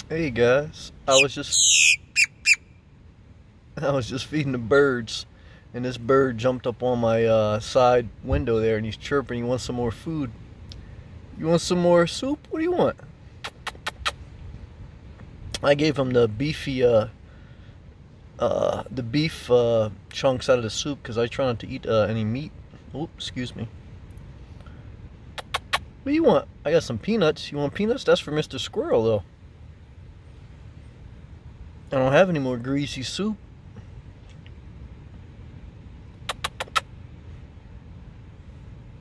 Hey guys, I was just feeding the birds, and this bird jumped up on my side window there, and he's chirping. He wants some more food. You want some more soup? What do you want? I gave him the beefy, the beef chunks out of the soup because I try not to eat any meat. Oops, excuse me. What do you want? I got some peanuts. You want peanuts? That's for Mr. Squirrel, though. I don't have any more greasy soup.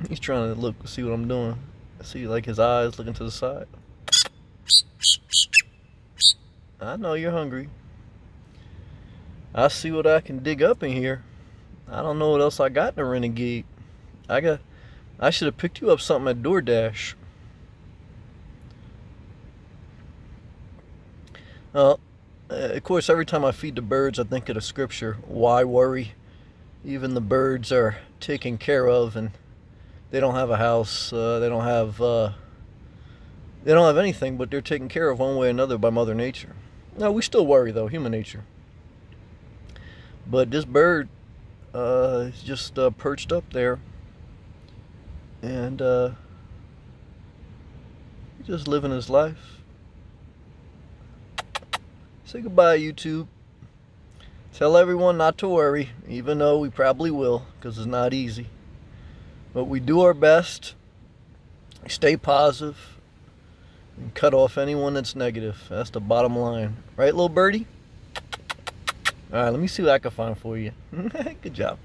He's trying to look, see what I'm doing. See, like his eyes looking to the side. I know you're hungry. I see what I can dig up in here. I don't know what else I got in the Renegade. I should have picked you up something at DoorDash. Well, of course, every time I feed the birds, I think of the scripture. Why worry? Even the birds are taken care of, and they don't have a house. They don't have anything, but they're taken care of one way or another by Mother Nature. No, we still worry though, human nature. But this bird is just perched up there, and he's just living his life. Say goodbye, YouTube. Tell everyone not to worry, even though we probably will, because it's not easy. But we do our best, stay positive, and cut off anyone that's negative. That's the bottom line. Right, little birdie? Alright, let me see what I can find for you. Good job.